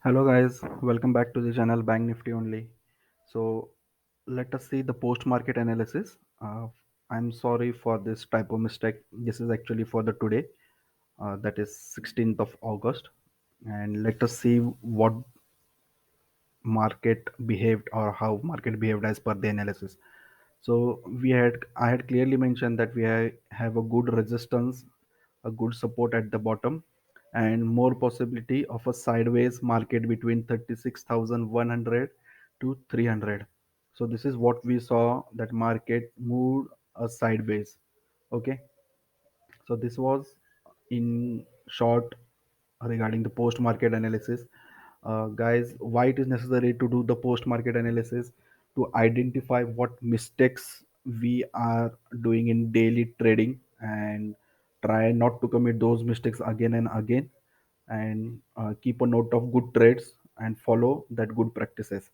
Hello guys, welcome back to the channel Bank Nifty only. So let us see the post market analysis. I'm sorry for this typo mistake. This is actually for the today, that is 16th of August, and let us see what market behaved or how market behaved as per the analysis. So I had clearly mentioned that have a good resistance, a good support at the bottom, and more possibility of a sideways market between 36,100 to 300. So this is what we saw, that market moved a sideways. Okay, so this was in short regarding the post market analysis. Guys, why it is necessary to do the post market analysis? To identify what mistakes we are doing in daily trading and try not to commit those mistakes again and again, and keep a note of good trades and follow that good practices.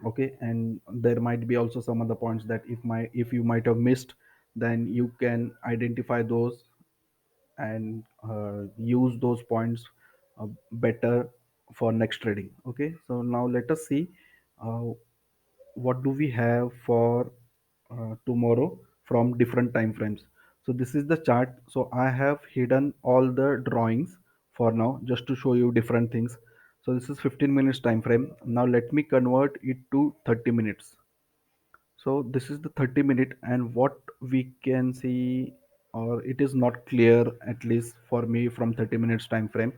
Okay, and there might be also some other points that if you might have missed, then you can identify those and use those points better for next trading. Okay, so now let us see uh, what do we have for tomorrow from different time frames. So this is the chart. So I have hidden all the drawings for now just to show you different things. So this is 15 minutes time frame. Now let me convert it to 30 minutes. So this is the 30-minute, and what we can see, or it is not clear at least for me from 30 minutes time frame.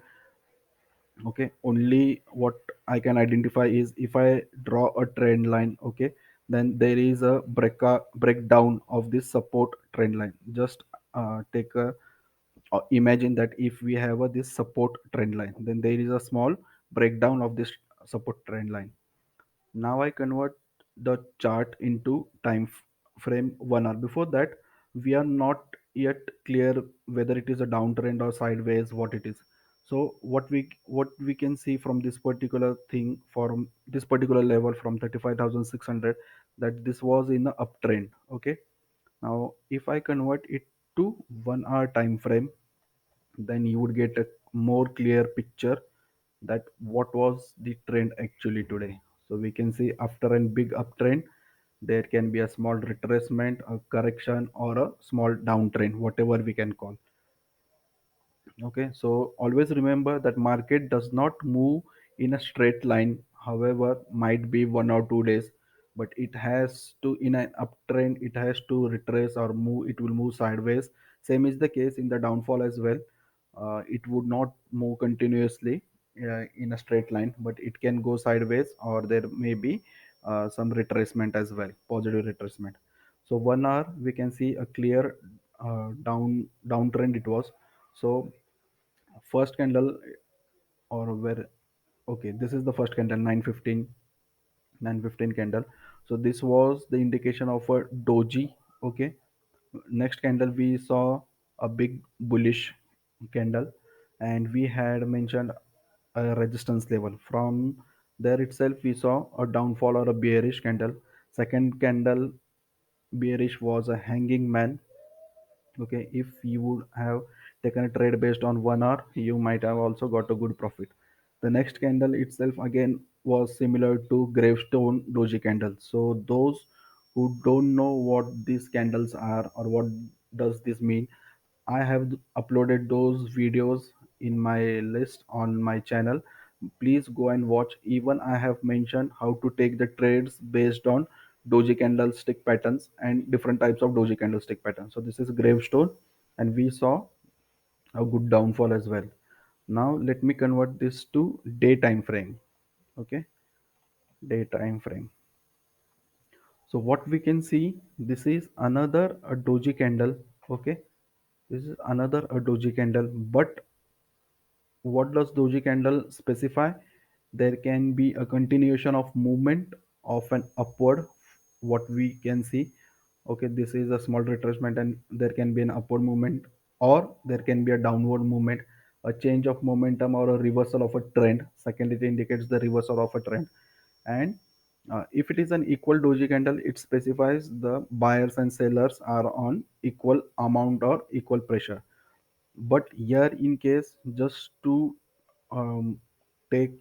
Okay, only what I can identify is if I draw a trend line. Okay, then there is a breakdown of this support trend line. Just take a imagine that if we have this support trend line, then there is a small breakdown of this support trend line. Now I convert the chart into frame 1 hour. Before that, we are not yet clear whether it is a downtrend or sideways, what it is. So what we can see from this particular thing, from this particular level from 35,600, that this was in the uptrend. Okay. Now if I convert it to 1 hour time frame, then you would get a more clear picture that what was the trend actually today. So we can see after a big uptrend, there can be a small retracement, a correction, or a small downtrend, whatever we can call. Okay, so always remember that market does not move in a straight line. However, might be 1 or 2 days, but it has to, in an uptrend, it has to retrace or move. It will move sideways. Same is the case in the downfall as well. It would not move continuously in a straight line, but it can go sideways, or there may be some retracement as well, positive retracement. So 1 hour we can see a clear downtrend it was. So first candle, or where, okay, this is the first candle, 915 candle. So this was the indication of a doji. Okay, next candle we saw a big bullish candle, and we had mentioned a resistance level. From there itself we saw a downfall or a bearish candle. Second candle bearish was a hanging man. Okay, if you would have taken a trade based on 1 hour, you might have also got a good profit. The next candle itself again was similar to gravestone doji candle. So those who don't know what these candles are or what does this mean, I have uploaded those videos in my list on my channel. Please go and watch. Even I have mentioned how to take the trades based on doji candlestick patterns and different types of doji candlestick patterns. So this is gravestone, and we saw a good downfall as well. Now let me convert this to day time frame. Okay, day time frame. So what we can see, this is another a doji candle. Okay, this is another a doji candle, but what does doji candle specify? There can be a continuation of movement of an upward, what we can see. Okay, this is a small retracement, and there can be an upward movement, or there can be a downward movement, a change of momentum, or a reversal of a trend. Second, it indicates the reversal of a trend. And if it is an equal doji candle, it specifies the buyers and sellers are on equal amount or equal pressure. But here in case, just to um, take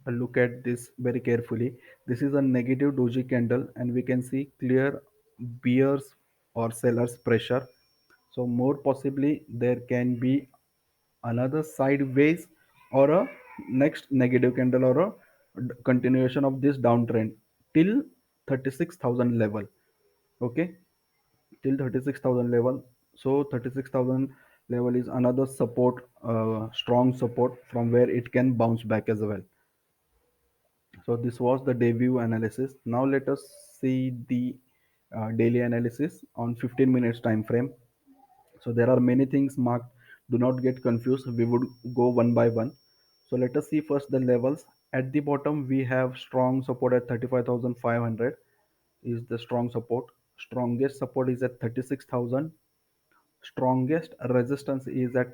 Look at this very carefully. This is a negative doji candle and we can see clear bears or sellers pressure. So more possibly there can be another sideways or a next negative candle or a continuation of this downtrend till 36,000 level. Okay, till 36,000 level. So 36,000 level is another support, strong support from where it can bounce back as well. So this was the day view analysis. Now let us see the daily analysis on 15 minutes time frame. So there are many things marked. Do not get confused. We would go one by one. So let us see first the levels. At the bottom, we have strong support at 35,500 is the strong support. Strongest support is at 36,000. Strongest resistance is at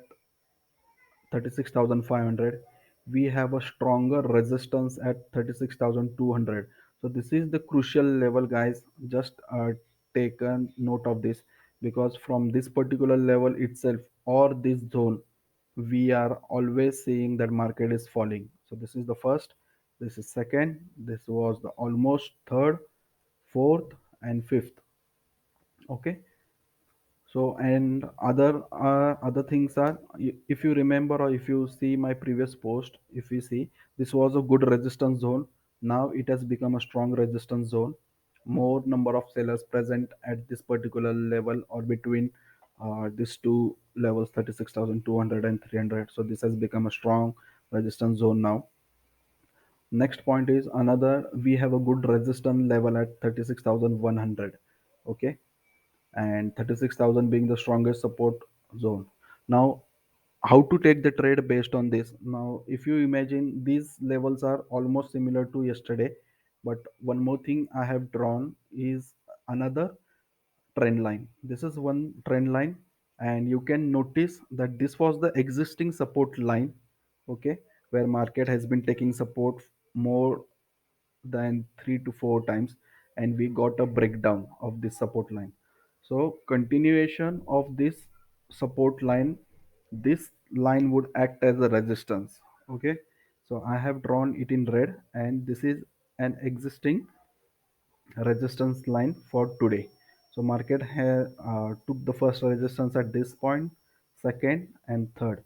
36,500. We have a stronger resistance at 36,200. So this is the crucial level, guys. Just take a note of this, because from this particular level itself or this zone, we are always seeing that market is falling. So this is the first, this is second, this was the almost third, fourth and fifth. Okay. So and other things are, if you remember or if you see my previous post, if you see, this was a good resistance zone. Now it has become a strong resistance zone. More number of sellers present at this particular level or between these two levels, 36,200 and 300. So this has become a strong resistance zone now. Next point is another, we have a good resistance level at 36,100. Okay, and 36,000 being the strongest support zone. Now, how to take the trade based on this? Now, if you imagine, these levels are almost similar to yesterday, but one more thing I have drawn is another trend line. This is one trend line, and you can notice that this was the existing support line. Okay, where market has been taking support more than 3 to 4 times, and we got a breakdown of this support line. So continuation of this support line, this line would act as a resistance. Okay, so I have drawn it in red, and this is an existing resistance line for today. So market took the first resistance at this point, second and third.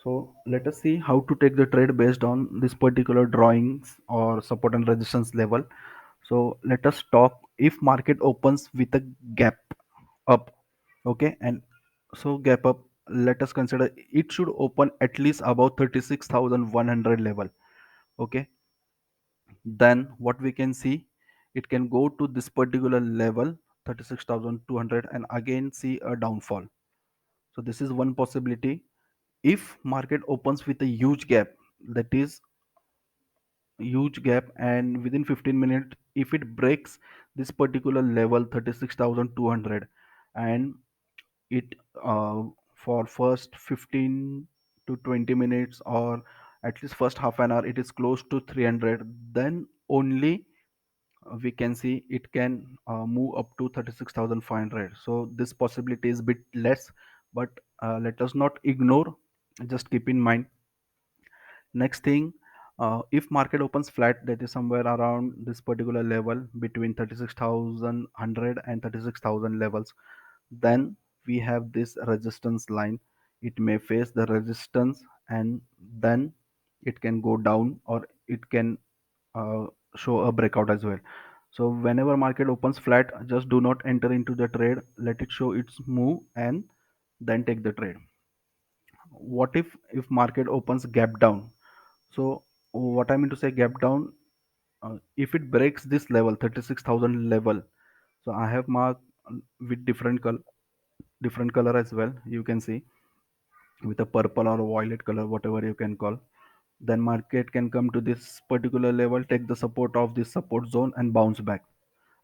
So let us see how to take the trade based on this particular drawings or support and resistance level. So let us talk if market opens with a gap up. Okay, and so gap up, let us consider it should open at least above 36,100 level. Okay, then what we can see, it can go to this particular level 36,200 and again see a downfall. So this is one possibility. If market opens with a huge gap, that is huge gap, and within 15 minutes if it breaks this particular level 36,200 and it for first 15 to 20 minutes or at least first half an hour it is close to 300, then only we can see it can move up to 36,500. So this possibility is bit less, but let us not ignore, just keep in mind. Next thing, if market opens flat, that is somewhere around this particular level between 36,100 and 36,000 levels, then we have this resistance line. It may face the resistance and then it can go down or it can uh, show a breakout as well. So whenever market opens flat, just do not enter into the trade. Let it show its move and then take the trade. What if market opens gap down? So what I mean to say gap down, if it breaks this level 36,000 level, so I have marked with different color as well, you can see, with a purple or a violet color, whatever you can call. Then market can come to this particular level, take the support of this support zone and bounce back.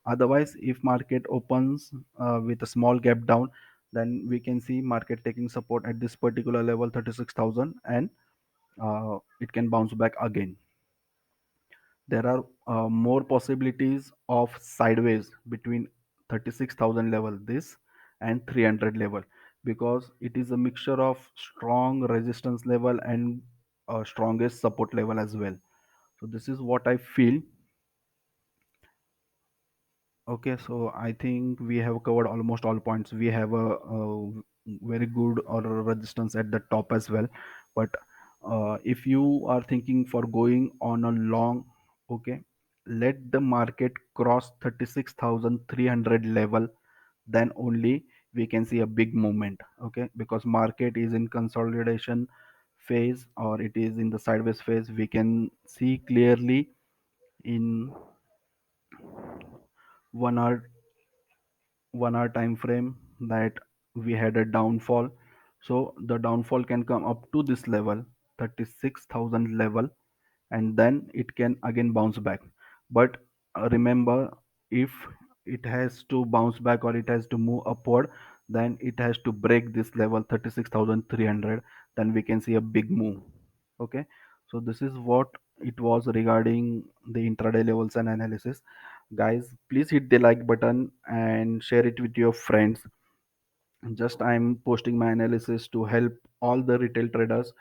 Otherwise, if market opens with a small gap down, then we can see market taking support at this particular level 36,000 and it can bounce back again. There are more possibilities of sideways between 36,000 level this and 300 level, because it is a mixture of strong resistance level and strongest support level as well. So this is what I feel. Okay, so I think we have covered almost all points. We have a very good order resistance at the top as well. But if you are thinking for going on a long, okay, let the market cross 36,300 level, then only we can see a big movement. Okay, because market is in consolidation phase or it is in the sideways phase. We can see clearly in 1 hour 1 hour time frame that we had a downfall. So the downfall can come up to this level, 36,000 level, and then it can again bounce back. But remember, if it has to bounce back or it has to move upward, then it has to break this level 36,300, then we can see a big move. Okay, so this is what it was regarding the intraday levels and analysis. Guys, please hit the like button and share it with your friends. Just I'm posting my analysis to help all the retail traders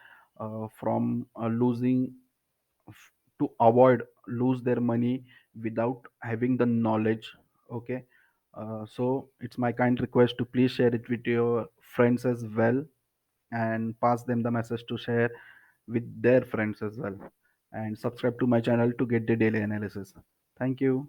from losing to avoid lose their money without having the knowledge. Okay, so it's my kind request to please share it with your friends as well, and pass them the message to share with their friends as well, and subscribe to my channel to get the daily analysis. Thank you.